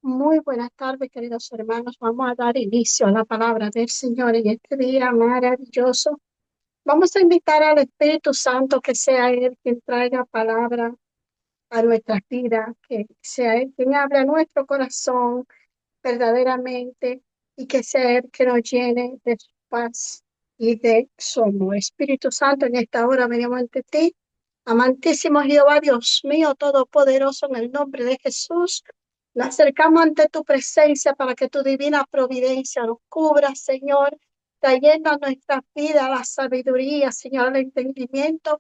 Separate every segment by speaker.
Speaker 1: Muy buenas tardes, queridos hermanos. Vamos a dar inicio a la palabra del Señor en este día maravilloso. Vamos a invitar al Espíritu Santo que sea Él quien traiga palabra a nuestras vidas, que sea Él quien hable a nuestro corazón verdaderamente y que sea Él que nos llene de su paz y de su amor. Espíritu Santo, en esta hora venimos ante ti. Amantísimo Jehová, Dios mío, todopoderoso, en el nombre de Jesús, nos acercamos ante tu presencia para que tu divina providencia nos cubra, Señor, trayendo a nuestras vidas la sabiduría, Señor, el entendimiento,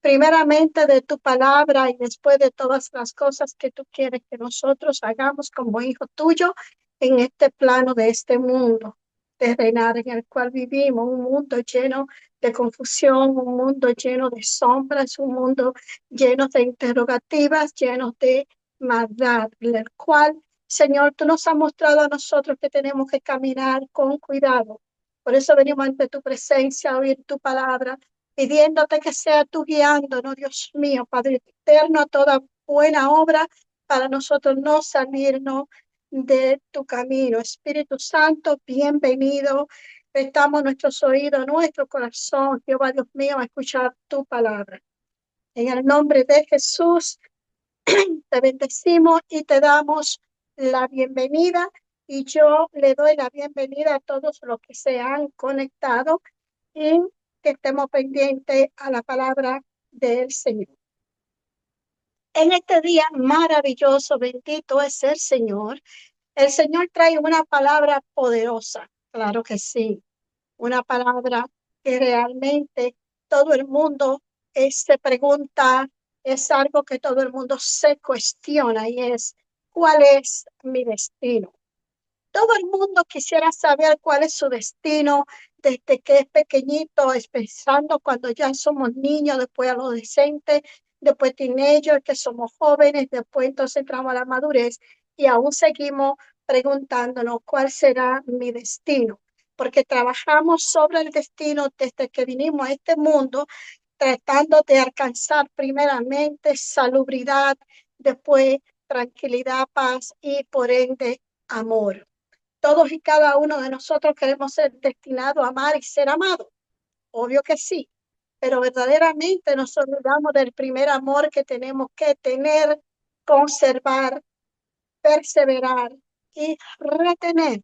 Speaker 1: primeramente de tu palabra y después de todas las cosas que tú quieres que nosotros hagamos como hijo tuyo en este plano de este mundo de reinar en el cual vivimos, un mundo lleno de confusión, un mundo lleno de sombras, un mundo lleno de interrogativas, lleno de maldad, en el cual, Señor, tú nos has mostrado a nosotros que tenemos que caminar con cuidado. Por eso venimos ante tu presencia a oír tu palabra, pidiéndote que sea tú guiándonos, Dios mío, Padre eterno, a toda buena obra para nosotros no salirnos de tu camino. Espíritu Santo, bienvenido. Prestamos nuestros oídos, nuestro corazón, Jehová Dios mío, a escuchar tu palabra. En el nombre de Jesús, te bendecimos y te damos la bienvenida. Y yo le doy la bienvenida a todos los que se han conectado y que estemos pendientes a la palabra del Señor. En este día maravilloso, bendito es el Señor. El Señor trae una palabra poderosa, claro que sí, una palabra que realmente todo el mundo se pregunta, es algo que todo el mundo se cuestiona y es, ¿cuál es mi destino? Todo el mundo quisiera saber cuál es su destino desde que es pequeñito, empezando cuando ya somos niños, después adolescentes, después teenagers, que somos jóvenes, después entonces entramos a la madurez y aún seguimos preguntándonos cuál será mi destino, porque trabajamos sobre el destino desde que vinimos a este mundo, tratando de alcanzar primeramente salubridad, después tranquilidad, paz y por ende amor. Todos y cada uno de nosotros queremos ser destinados a amar y ser amados. Obvio que sí, pero verdaderamente nos olvidamos del primer amor que tenemos que tener, conservar, perseverar y retener,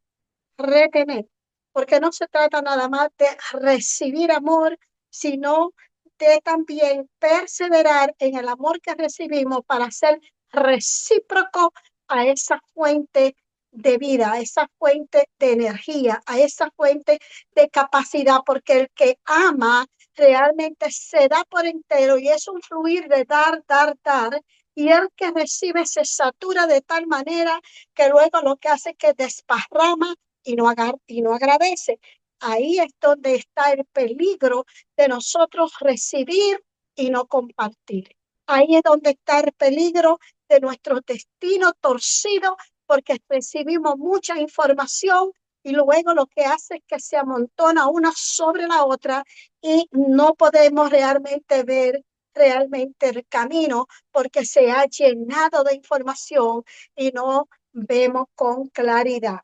Speaker 1: retener. Porque no se trata nada más de recibir amor, sino de también perseverar en el amor que recibimos para ser recíproco a esa fuente de vida, a esa fuente de energía, a esa fuente de capacidad, porque el que ama realmente se da por entero y es un fluir de dar, dar, dar, y el que recibe se satura de tal manera que luego lo que hace es que desparrama y no agradece. Ahí es donde está el peligro de nosotros recibir y no compartir. Ahí es donde está el peligro de nuestro destino torcido porque recibimos mucha información y luego lo que hace es que se amontona una sobre la otra y no podemos realmente ver realmente el camino porque se ha llenado de información y no vemos con claridad.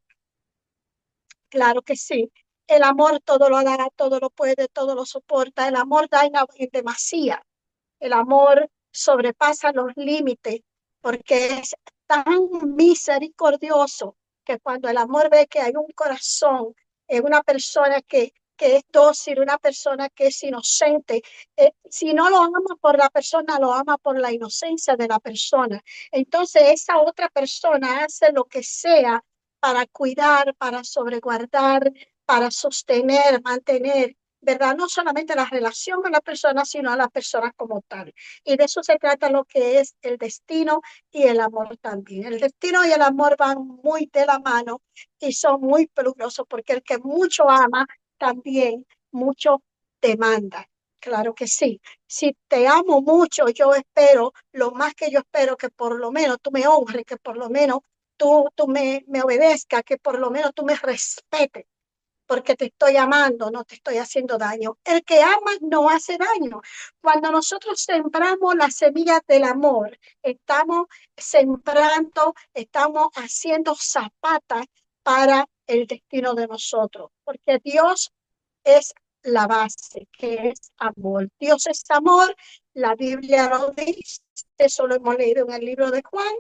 Speaker 1: Claro que sí. El amor todo lo da, todo lo puede, todo lo soporta. El amor da en demasía. El amor sobrepasa los límites porque es tan misericordioso que cuando el amor ve que hay un corazón en una persona que es dócil, una persona que es inocente, si no lo ama por la persona, lo ama por la inocencia de la persona. Entonces esa otra persona hace lo que sea para cuidar, para sobreguardar, para sostener, mantener, ¿verdad? No solamente la relación con la persona, sino a la persona como tal. Y de eso se trata lo que es el destino y el amor también. El destino y el amor van muy de la mano y son muy peligrosos porque el que mucho ama también mucho demanda. Claro que sí. Si te amo mucho, yo espero, lo más que yo espero, que por lo menos tú me honres, que por lo menos tú me obedezcas, que por lo menos tú me respetes porque te estoy amando, no te estoy haciendo daño. El que ama no hace daño. Cuando nosotros sembramos las semillas del amor, estamos sembrando, estamos haciendo zapatas para el destino de nosotros, porque Dios es la base, que es amor. Dios es amor, la Biblia lo dice, eso lo hemos leído en el libro de Juan,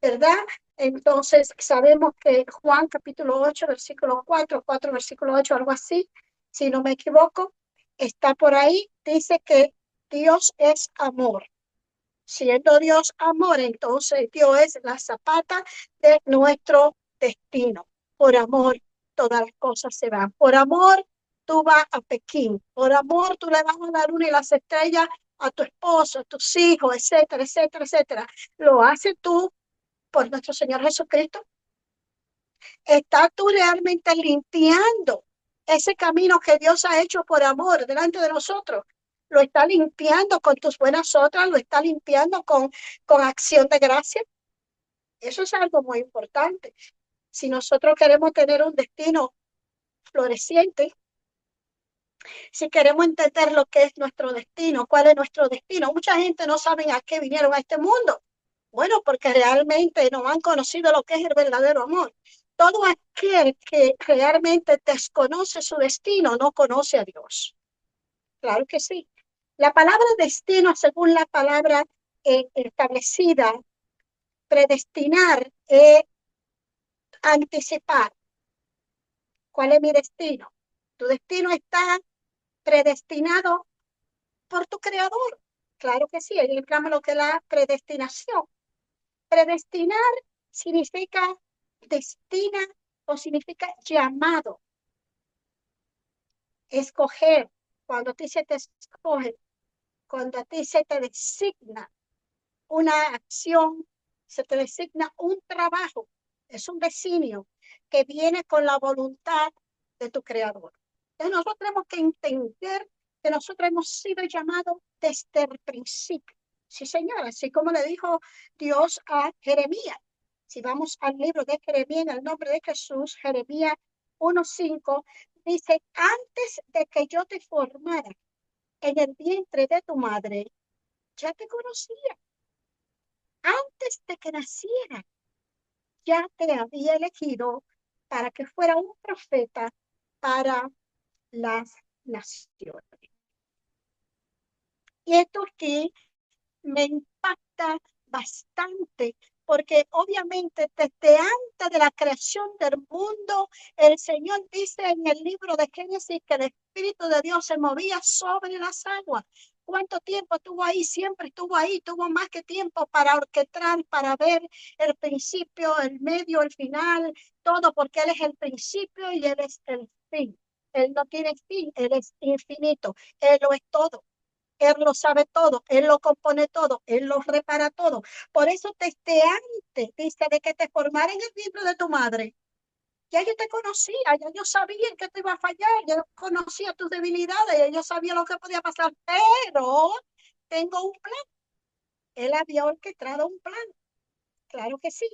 Speaker 1: ¿verdad? Entonces sabemos que Juan capítulo 8, versículo 4 versículo 8, algo así, si no me equivoco, está por ahí, dice que Dios es amor. Siendo Dios amor, entonces Dios es la zapata de nuestro destino. Por amor, todas las cosas se van. Por amor, tú vas a Pekín. Por amor, tú le vas a dar una y las estrellas a tu esposo, a tus hijos, etcétera, etcétera, etcétera. Lo haces tú por nuestro Señor Jesucristo. ¿Estás tú realmente limpiando ese camino que Dios ha hecho por amor delante de nosotros? Lo está limpiando con tus buenas obras, lo está limpiando con acción de gracia. Eso es algo muy importante. Si nosotros queremos tener un destino floreciente, si queremos entender lo que es nuestro destino, cuál es nuestro destino, mucha gente no sabe a qué vinieron a este mundo. Bueno, porque realmente no han conocido lo que es el verdadero amor. Todo aquel que realmente desconoce su destino no conoce a Dios. Claro que sí. La palabra destino, según la palabra establecida, predestinar, anticipar. ¿Cuál es mi destino? Tu destino está predestinado por tu creador. Claro que sí, ahí entramos lo que es la predestinación. Predestinar significa destina o significa llamado, escoger. Cuando a ti se te escoge, cuando a ti se te designa una acción, se te designa un trabajo, es un designio que viene con la voluntad de tu creador. Entonces nosotros tenemos que entender que nosotros hemos sido llamados desde el principio. Sí, señora, así como le dijo Dios a Jeremías. Si vamos al libro de Jeremías, en el nombre de Jesús, Jeremías 1:5, dice, antes de que yo te formara en el vientre de tu madre, ya te conocía. Antes de que naciera, ya te había elegido para que fuera un profeta para las naciones. Y esto aquí me impacta bastante, porque obviamente desde antes de la creación del mundo, el Señor dice en el libro de Génesis que el Espíritu de Dios se movía sobre las aguas. ¿Cuánto tiempo estuvo ahí? Siempre estuvo ahí, tuvo más que tiempo para orquestar, para ver el principio, el medio, el final, todo, porque Él es el principio y Él es el fin. Él no tiene fin, Él es infinito, Él lo es todo. Él lo sabe todo, Él lo compone todo, Él lo repara todo. Por eso desde antes, dice, de que te formara en el vientre de tu madre, ya yo te conocía, ya yo sabía en qué te iba a fallar, yo conocía tus debilidades, ya yo sabía lo que podía pasar, pero tengo un plan. Él había orquestado un plan, claro que sí.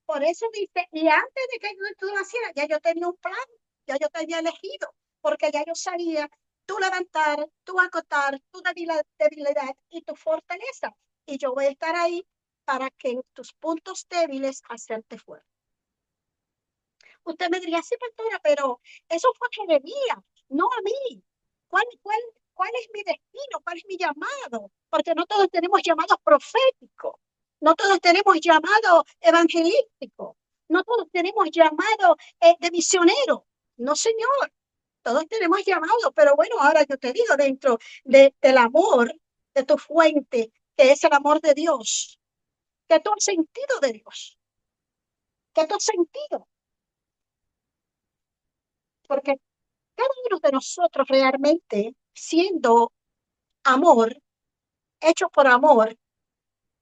Speaker 1: Por eso dice, y antes de que tú nacieras, ya yo tenía un plan, ya yo te había elegido, porque ya yo sabía tu levantar, tu acotar, tu debilidad y tu fortaleza. Y yo voy a estar ahí para que en tus puntos débiles hacerte fuerte. Usted me diría, sí, pastora, pero eso fue Jeremías, no a mí. ¿Cuál, cuál, ¿Cuál es mi destino? ¿Cuál es mi llamado? Porque no todos tenemos llamados proféticos, no todos tenemos llamado evangelístico, no todos tenemos llamado de misionero. No, señor, todos tenemos llamado, pero bueno, ahora yo te digo, dentro del amor de tu fuente, que es el amor de Dios, que tú has sentido de Dios, que tú has sentido, porque cada uno de nosotros realmente, siendo amor, hecho por amor,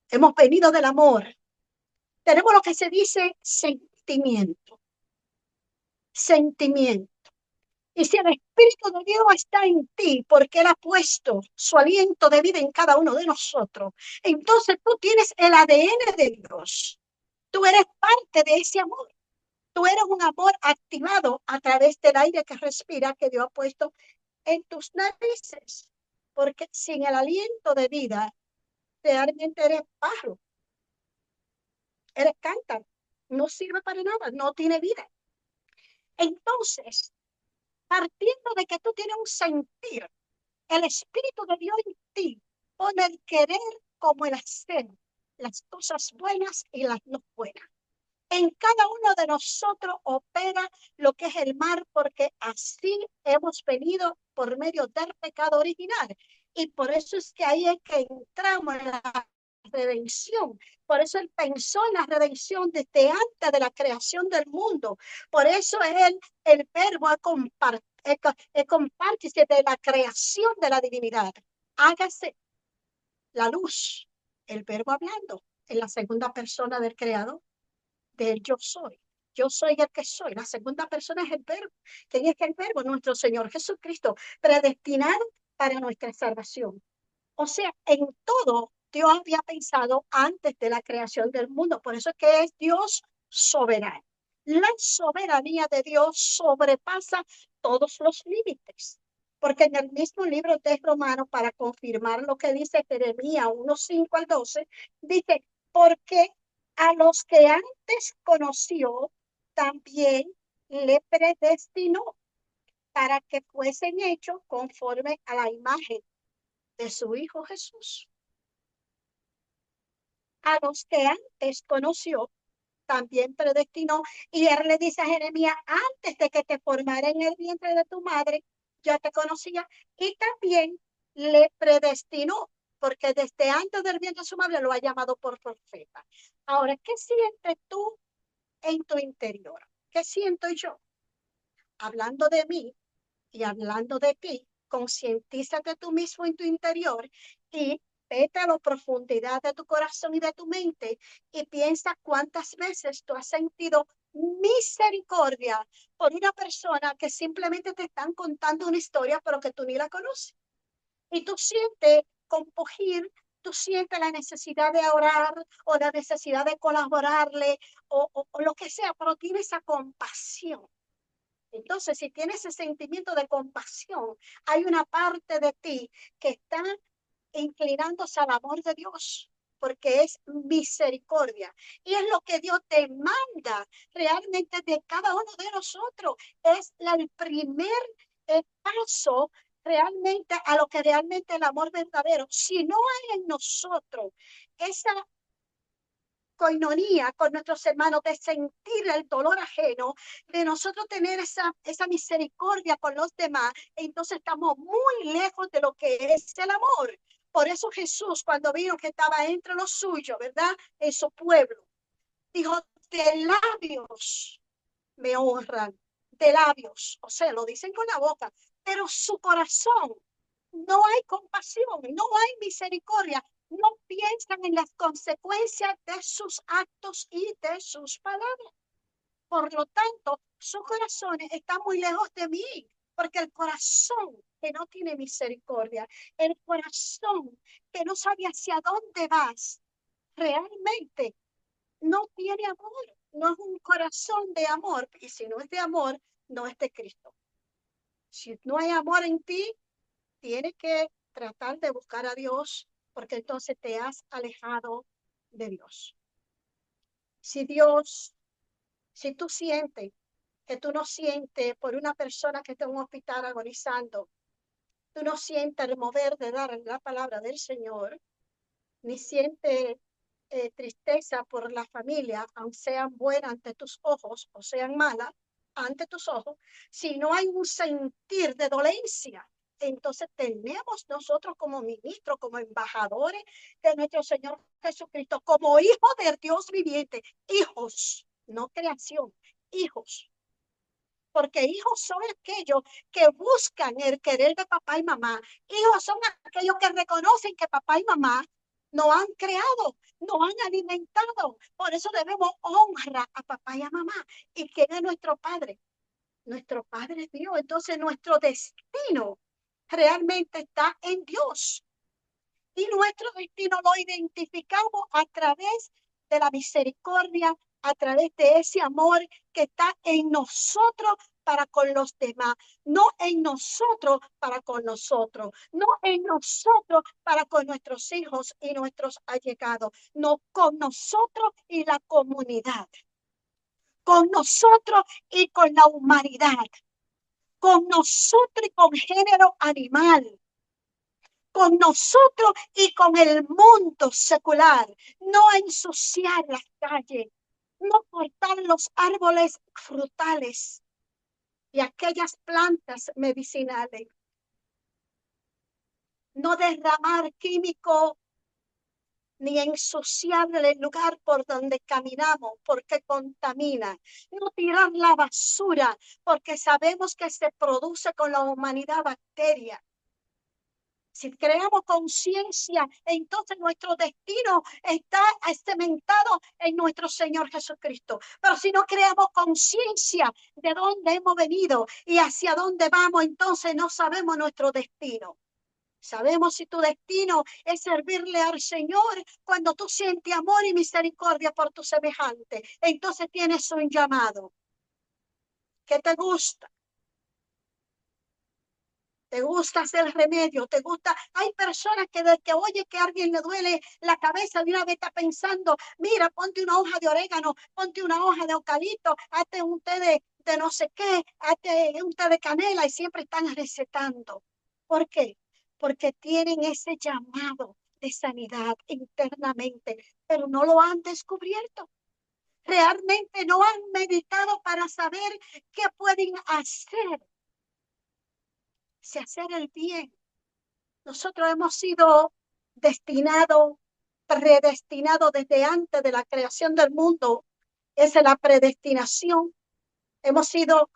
Speaker 1: hemos venido del amor, tenemos lo que se dice sentimiento, sentimiento. Y si el Espíritu de Dios está en ti, porque Él ha puesto su aliento de vida en cada uno de nosotros, entonces tú tienes el ADN de Dios. Tú eres parte de ese amor. Tú eres un amor activado a través del aire que respira, que Dios ha puesto en tus narices. Porque sin el aliento de vida, realmente eres barro, eres cántaro. No sirve para nada, no tiene vida. Entonces, partiendo de que tú tienes un sentir, el Espíritu de Dios en ti pone el querer como el hacer, las cosas buenas y las no buenas. En cada uno de nosotros opera lo que es el mal, porque así hemos venido por medio del pecado original. Y por eso es que ahí es que entramos en la redención. Por eso él pensó en la redención desde antes de la creación del mundo. Por eso él, el verbo es compártice de la creación de la divinidad. Hágase la luz, el verbo hablando en la segunda persona del creador, del yo soy. Yo soy el que soy. La segunda persona es el verbo. ¿Quién es el verbo? Nuestro Señor Jesucristo, predestinado para nuestra salvación. O sea, en todo Dios había pensado antes de la creación del mundo. Por eso es que es Dios soberano. La soberanía de Dios sobrepasa todos los límites. Porque en el mismo libro de Romanos, para confirmar lo que dice Jeremías 1:5 al 12, dice, porque a los que antes conoció, también le predestinó para que fuesen hechos conforme a la imagen de su Hijo Jesús. A los que antes conoció, también predestinó. Y él le dice a Jeremías, antes de que te formara en el vientre de tu madre, ya te conocía. Y también le predestinó, porque desde antes del vientre de su madre lo ha llamado por profeta. Ahora, ¿qué sientes tú en tu interior? ¿Qué siento yo? Hablando de mí y hablando de ti, concientízate tú mismo en tu interior y vete a la profundidad de tu corazón y de tu mente y piensa cuántas veces tú has sentido misericordia por una persona que simplemente te están contando una historia pero que tú ni la conoces. Y tú sientes compugir, tú sientes la necesidad de orar o la necesidad de colaborarle o lo que sea, pero tienes esa compasión. Entonces, si tienes ese sentimiento de compasión, hay una parte de ti que está inclinándose al amor de Dios, porque es misericordia. Y es lo que Dios demanda realmente de cada uno de nosotros. Es el primer paso realmente a lo que realmente el amor verdadero. Si no hay en nosotros esa coinonía con nuestros hermanos, de sentir el dolor ajeno, de nosotros tener esa misericordia con los demás, entonces estamos muy lejos de lo que es el amor. Por eso Jesús, cuando vino que estaba entre los suyos, ¿verdad? En su pueblo, dijo, de labios me honran, de labios, o sea, lo dicen con la boca, pero su corazón no hay compasión, no hay misericordia, no piensan en las consecuencias de sus actos y de sus palabras. Por lo tanto, sus corazones están muy lejos de mí, porque el corazón que no tiene misericordia, el corazón que no sabe hacia dónde vas, realmente no tiene amor, no es un corazón de amor, y si no es de amor, no es de Cristo. Si no hay amor en ti, tienes que tratar de buscar a Dios, porque entonces te has alejado de Dios. Si Dios, si tú sientes que tú no sientes por una persona que está en un hospital agonizando, tú no sientes el mover de dar la palabra del Señor, ni sientes tristeza por la familia, aunque sean buenas ante tus ojos o sean malas ante tus ojos, si no hay un sentir de dolencia, entonces tenemos nosotros como ministros, como embajadores de nuestro Señor Jesucristo, como hijos de Dios viviente, hijos, no creación, hijos. Porque hijos son aquellos que buscan el querer de papá y mamá. Hijos son aquellos que reconocen que papá y mamá nos han creado, nos han alimentado. Por eso debemos honrar a papá y a mamá. ¿Y quién es nuestro padre? Nuestro padre es Dios. Entonces nuestro destino realmente está en Dios. Y nuestro destino lo identificamos a través de la misericordia, a través de ese amor que está en nosotros para con los demás, no en nosotros para con nosotros, no en nosotros para con nuestros hijos y nuestros allegados, no con nosotros y la comunidad, con nosotros y con la humanidad, con nosotros y con género animal, con nosotros y con el mundo secular, no ensuciar las calles, no cortar los árboles frutales y aquellas plantas medicinales, no derramar químicos ni ensuciar el lugar por donde caminamos porque contamina, no tirar la basura porque sabemos que se produce con la humanidad bacterias. Si creamos conciencia, entonces nuestro destino está cementado en nuestro Señor Jesucristo. Pero si no creamos conciencia de dónde hemos venido y hacia dónde vamos, entonces no sabemos nuestro destino. Sabemos si tu destino es servirle al Señor cuando tú sientes amor y misericordia por tu semejante. Entonces tienes un llamado. ¿Qué te gusta? ¿Te gusta hacer remedio? ¿Te gusta? Hay personas que desde que oye que a alguien le duele la cabeza, de una vez está pensando, mira, ponte una hoja de orégano, ponte una hoja de eucalipto, hazte un té de no sé qué, hazte un té de canela y siempre están recetando. ¿Por qué? Porque tienen ese llamado de sanidad internamente, pero no lo han descubierto. Realmente no han meditado para saber qué pueden hacer. Si hacer el bien. Nosotros hemos sido destinados, predestinados desde antes de la creación del mundo. Esa es la predestinación. Hemos sido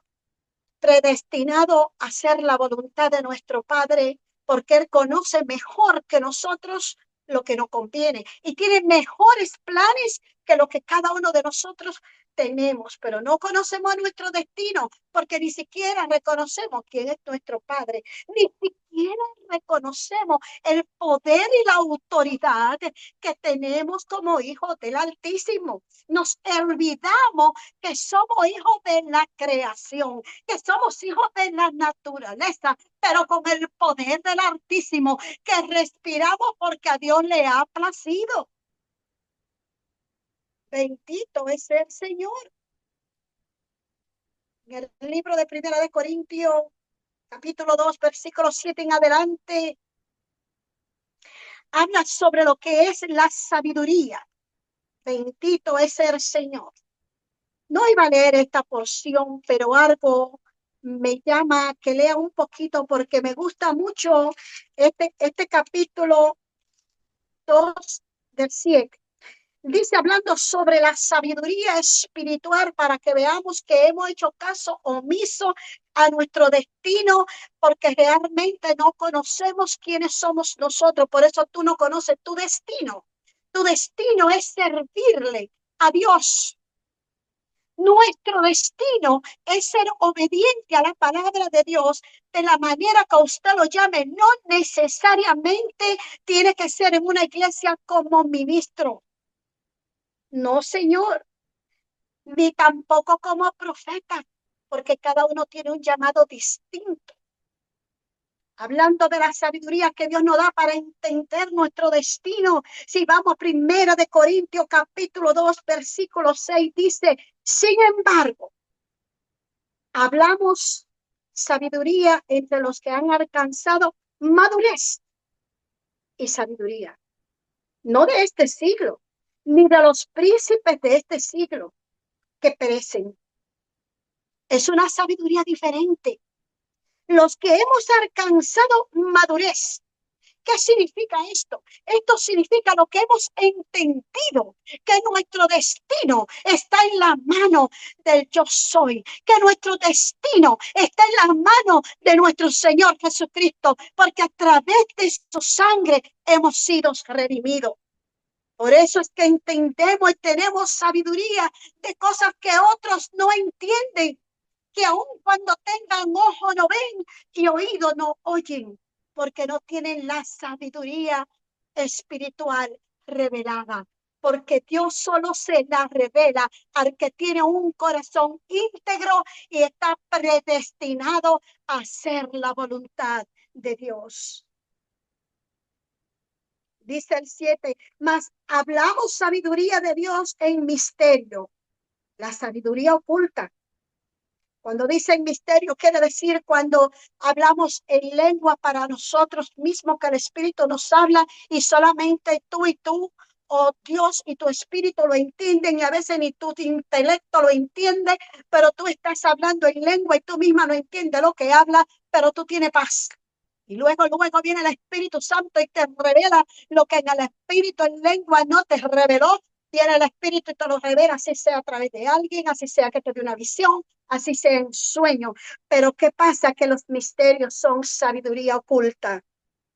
Speaker 1: predestinados a hacer la voluntad de nuestro Padre porque Él conoce mejor que nosotros lo que nos conviene y tiene mejores planes que lo que cada uno de nosotros tenemos, pero no conocemos nuestro destino porque ni siquiera reconocemos quién es nuestro Padre, ni siquiera reconocemos el poder y la autoridad que tenemos como hijos del Altísimo. Nos olvidamos que somos hijos de la creación, que somos hijos de la naturaleza, pero con el poder del Altísimo, que respiramos porque a Dios le ha placido. Bendito es el Señor. En el libro de Primera de Corintios, capítulo 2, versículo 7 en adelante, habla sobre lo que es la sabiduría. Bendito es el Señor. No iba a leer esta porción, pero algo me llama que lea un poquito porque me gusta mucho este capítulo 2 del 7. Dice, hablando sobre la sabiduría espiritual para que veamos que hemos hecho caso omiso a nuestro destino porque realmente no conocemos quiénes somos nosotros. Por eso tú no conoces tu destino. Tu destino es servirle a Dios. Nuestro destino es ser obediente a la palabra de Dios de la manera que usted lo llame. No necesariamente tiene que ser en una iglesia como ministro. No, Señor, ni tampoco como profeta, porque cada uno tiene un llamado distinto. Hablando de la sabiduría que Dios nos da para entender nuestro destino, si vamos primero de Corintios capítulo 2, versículo 6, dice, sin embargo, hablamos sabiduría entre los que han alcanzado madurez y sabiduría, no de este siglo, ni de los príncipes de este siglo que perecen. Es una sabiduría diferente. Los que hemos alcanzado madurez. ¿Qué significa esto? Esto significa lo que hemos entendido, que nuestro destino está en la mano del yo soy, que nuestro destino está en la mano de nuestro Señor Jesucristo, porque a través de su sangre hemos sido redimidos. Por eso es que entendemos y tenemos sabiduría de cosas que otros no entienden, que aun cuando tengan ojo no ven y oído no oyen, porque no tienen la sabiduría espiritual revelada. porque Dios solo se la revela al que tiene un corazón íntegro y está predestinado a hacer la voluntad de Dios. Dice el 7, mas hablamos sabiduría de Dios en misterio, la sabiduría oculta. Cuando dice en misterio, quiere decir cuando hablamos en lengua para nosotros mismos, que el Espíritu nos habla y solamente tú y tú, o Dios y tu Espíritu lo entienden, y a veces ni tu intelecto lo entiende, pero tú estás hablando en lengua y tú misma no entiendes lo que habla, pero tú tienes paz. Y luego viene el Espíritu Santo y te revela lo que en el Espíritu en lengua no te reveló. Viene el Espíritu y te lo revela, así sea a través de alguien, así sea que te dé una visión, así sea en sueño. Pero ¿qué pasa? Que los misterios son sabiduría oculta.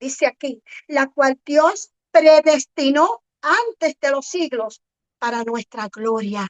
Speaker 1: Dice aquí, la cual Dios predestinó antes de los siglos para nuestra gloria.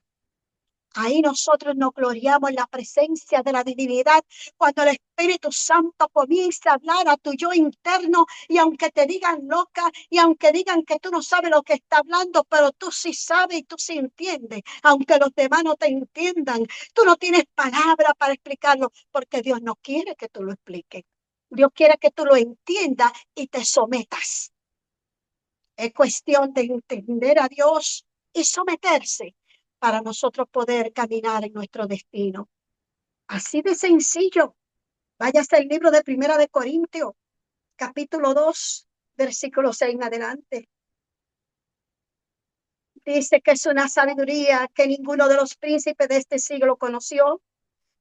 Speaker 1: Ahí nosotros nos gloriamos en la presencia de la divinidad cuando el Espíritu Santo comienza a hablar a tu yo interno, y aunque te digan loca y aunque digan que tú no sabes lo que está hablando, pero tú sí sabes y tú sí entiendes, aunque los demás no te entiendan, tú no tienes palabra para explicarlo porque Dios no quiere que tú lo expliques. Dios quiere que tú lo entiendas y te sometas. Es cuestión de entender a Dios y someterse para nosotros poder caminar en nuestro destino. Así de sencillo. Váyase al libro de Primera de Corintios, capítulo 2, versículo 6 en adelante. Dice que es una sabiduría que ninguno de los príncipes de este siglo conoció,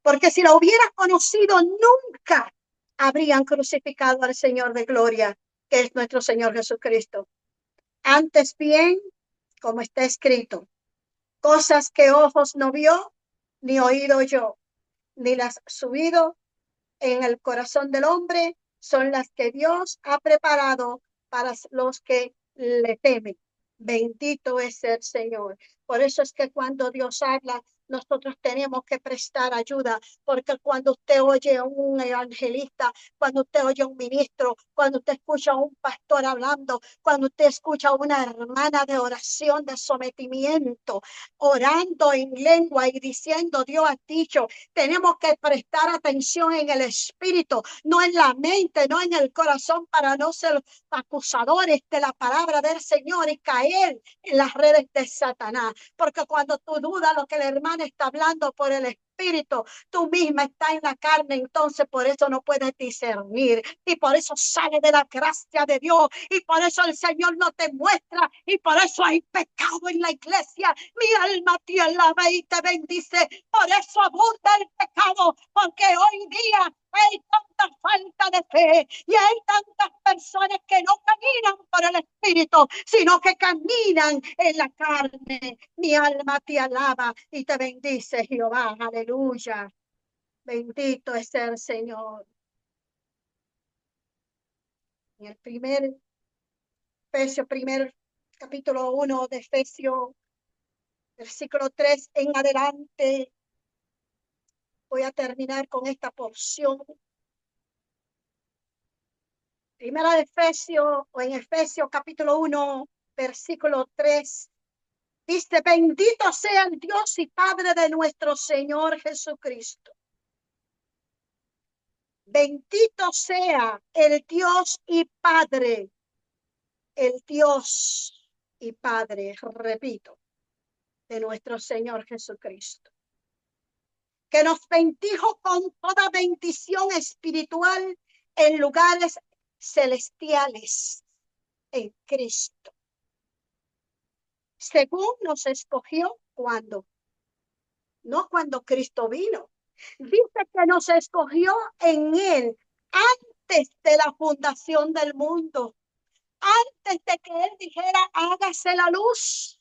Speaker 1: porque si la hubiera conocido, nunca habrían crucificado al Señor de gloria, que es nuestro Señor Jesucristo. Antes bien, como está escrito, cosas que ojos no vio, ni oído yo, ni las subido en el corazón del hombre, son las que Dios ha preparado para los que le temen. Bendito es el Señor. Por eso es que cuando Dios habla, nosotros tenemos que prestar ayuda, porque cuando usted oye a un evangelista, cuando usted oye a un ministro, cuando usted escucha a un pastor hablando, cuando usted escucha a una hermana de oración, de sometimiento, orando en lengua y diciendo, Dios ha dicho, tenemos que prestar atención en el espíritu, no en la mente, no en el corazón, para no ser acusadores de la palabra del Señor y caer en las redes de Satanás. Porque cuando tú dudas lo que el hermano está hablando por el espíritu, tú misma estás en la carne, entonces por eso no puedes discernir y por eso sale de la gracia de Dios y por eso el Señor no te muestra y por eso hay pecado en la iglesia. Mi alma te alaba y te bendice, por eso abunda el pecado, porque hoy día hay tanta falta de fe y hay tantas personas que no caminan por el espíritu, sino que caminan en la carne. Mi alma te alaba y te bendice, Jehová. Aleluya. Bendito es el Señor. En el primer capítulo 1 de Efesios, versículo 3 en adelante. Voy a terminar con esta porción. Primera de Efesios, o en Efesios capítulo 1, versículo 3. Dice, bendito sea el Dios y Padre de nuestro Señor Jesucristo. Bendito sea el Dios y Padre, el Dios y Padre, repito, de nuestro Señor Jesucristo, que nos bendijo con toda bendición espiritual en lugares celestiales en Cristo, según nos escogió cuando, no cuando Cristo vino. Dice que nos escogió en Él antes de la fundación del mundo, antes de que Él dijera, hágase la luz.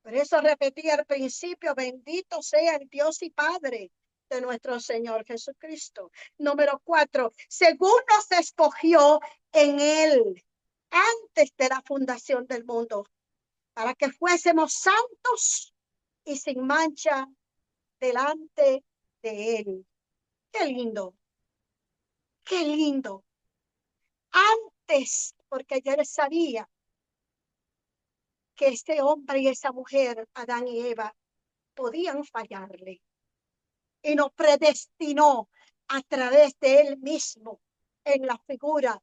Speaker 1: Por eso repetí al principio, bendito sea el Dios y Padre de nuestro Señor Jesucristo. Número 4, según nos escogió en Él antes de la fundación del mundo, para que fuésemos santos y sin mancha delante de Él. Qué lindo, qué lindo. Antes, porque yo les sabía que este hombre y esa mujer, Adán y Eva, podían fallarle. Y nos predestinó a través de él mismo en la figura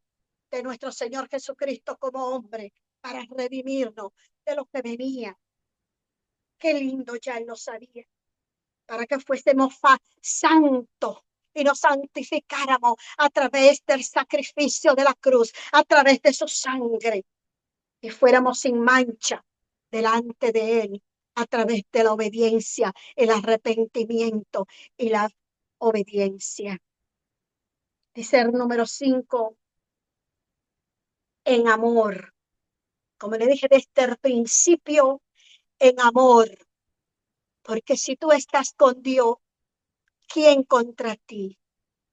Speaker 1: de nuestro Señor Jesucristo como hombre para redimirnos de lo que venía. Qué lindo, ya él lo sabía, para que fuésemos santos y nos santificáramos a través del sacrificio de la cruz, a través de su sangre, y fuéramos sin mancha delante de él a través de la obediencia, el arrepentimiento y la obediencia. Dice el número 5, en amor. Como le dije desde el principio, en amor. Porque si tú estás con Dios, ¿quién contra ti?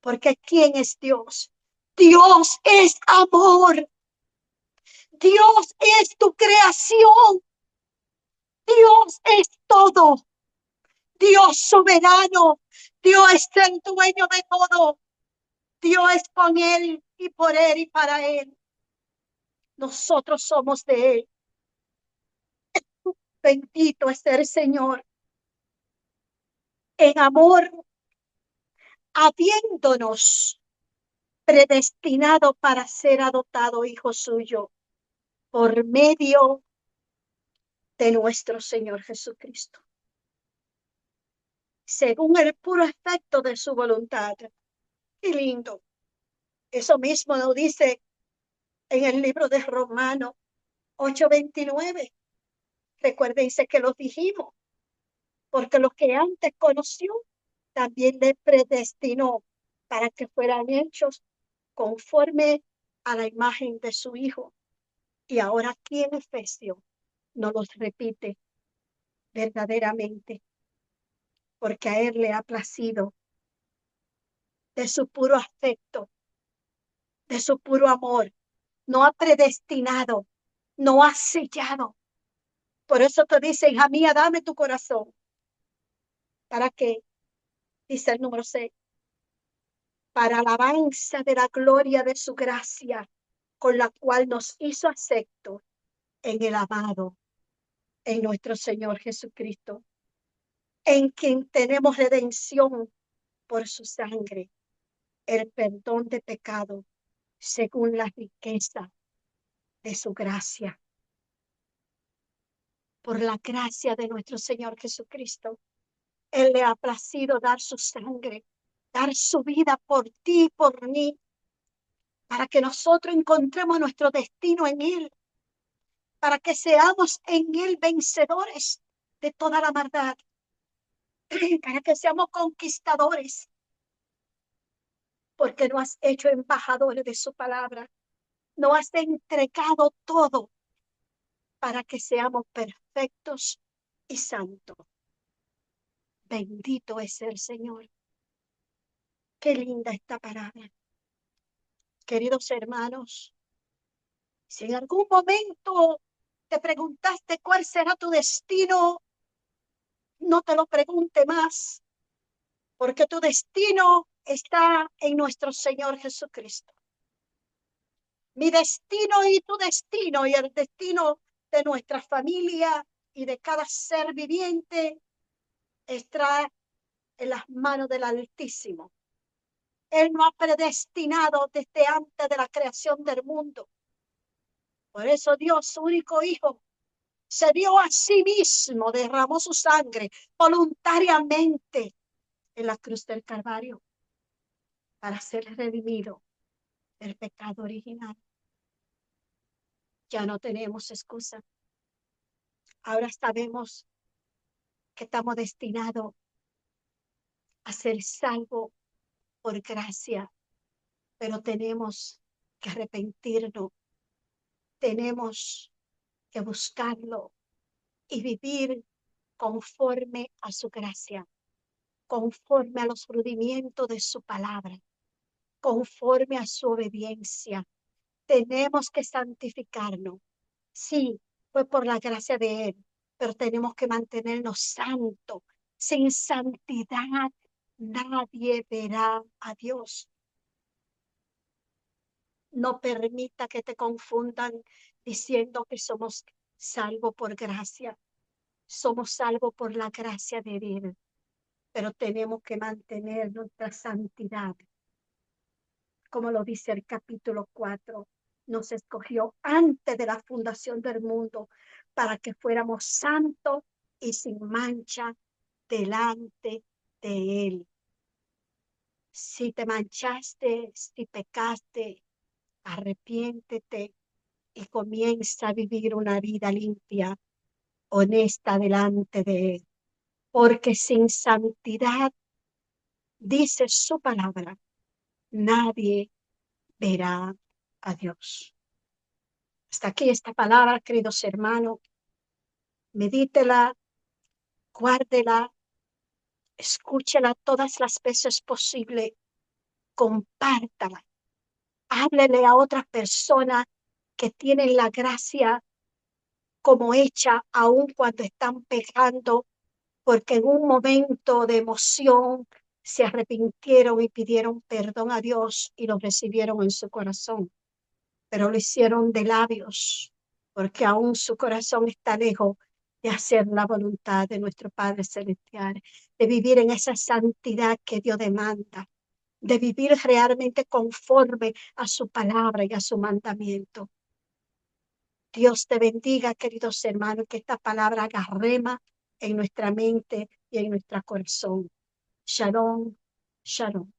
Speaker 1: Porque ¿quién es Dios? Dios es amor. Dios es tu creación. Dios es todo. Dios soberano. Dios es el dueño de todo. Dios es con él y por él y para él. Nosotros somos de él. Bendito es el Señor. En amor, habiéndonos predestinado para ser adoptado hijo suyo por medio de nuestro Señor Jesucristo, según el puro efecto de su voluntad. Qué lindo. Eso mismo nos dice en el libro de Romanos 8:29. Recuérdense que lo dijimos, porque los que antes conoció, también le predestinó para que fueran hechos conforme a la imagen de su Hijo. Y ahora aquí en Efesios no los repite verdaderamente, porque a él le ha placido de su puro afecto, de su puro amor, no ha predestinado, no ha sellado. Por eso te dice, hija mía, dame tu corazón. ¿Para qué? Dice el número 6, para alabanza de la gloria de su gracia, con la cual nos hizo acepto en el amado, en nuestro Señor Jesucristo, en quien tenemos redención por su sangre, el perdón de pecado, según la riqueza de su gracia. Por la gracia de nuestro Señor Jesucristo, él le ha placido dar su sangre, dar su vida por ti y por mí, para que nosotros encontremos nuestro destino en él, para que seamos en él vencedores de toda la maldad, para que seamos conquistadores, porque no has hecho embajadores de su palabra, no has entregado todo para que seamos perfectos y santos. Bendito es el Señor. Qué linda esta palabra. Queridos hermanos, si en algún momento te preguntaste cuál será tu destino, no te lo pregunte más, porque tu destino está en nuestro Señor Jesucristo. Mi destino y tu destino y el destino de nuestra familia y de cada ser viviente está en las manos del Altísimo. Él nos ha predestinado desde antes de la creación del mundo. Por eso Dios, su único Hijo, se dio a sí mismo, derramó su sangre voluntariamente en la cruz del Calvario para ser redimido del pecado original. Ya no tenemos excusa. Ahora sabemos que estamos destinados a ser salvos por gracia, pero tenemos que arrepentirnos, tenemos que buscarlo y vivir conforme a su gracia, conforme a los rudimientos de su palabra, conforme a su obediencia. Tenemos que santificarnos. Sí, fue por la gracia de él, pero tenemos que mantenernos santos. Sin santidad nadie verá a Dios. No permita que te confundan diciendo que somos salvo por gracia. Somos salvos por la gracia de Dios, pero tenemos que mantener nuestra santidad. Como lo dice el capítulo 4, nos escogió antes de la fundación del mundo para que fuéramos santos y sin mancha delante de Él. Si te manchaste, si pecaste, arrepiéntete y comienza a vivir una vida limpia, honesta delante de Él. Porque sin santidad, dice su palabra, nadie verá a Dios. Hasta aquí esta palabra, queridos hermanos. Medítela, guárdela, escúchela todas las veces posible, compártala. Háblele a otras personas que tienen la gracia como hecha, aun cuando están pecando, porque en un momento de emoción se arrepintieron y pidieron perdón a Dios y lo recibieron en su corazón, pero lo hicieron de labios, porque aún su corazón está lejos de hacer la voluntad de nuestro Padre Celestial, de vivir en esa santidad que Dios demanda, de vivir realmente conforme a su palabra y a su mandamiento. Dios te bendiga, queridos hermanos, que esta palabra haga rema en nuestra mente y en nuestro corazón. Shalom, shalom.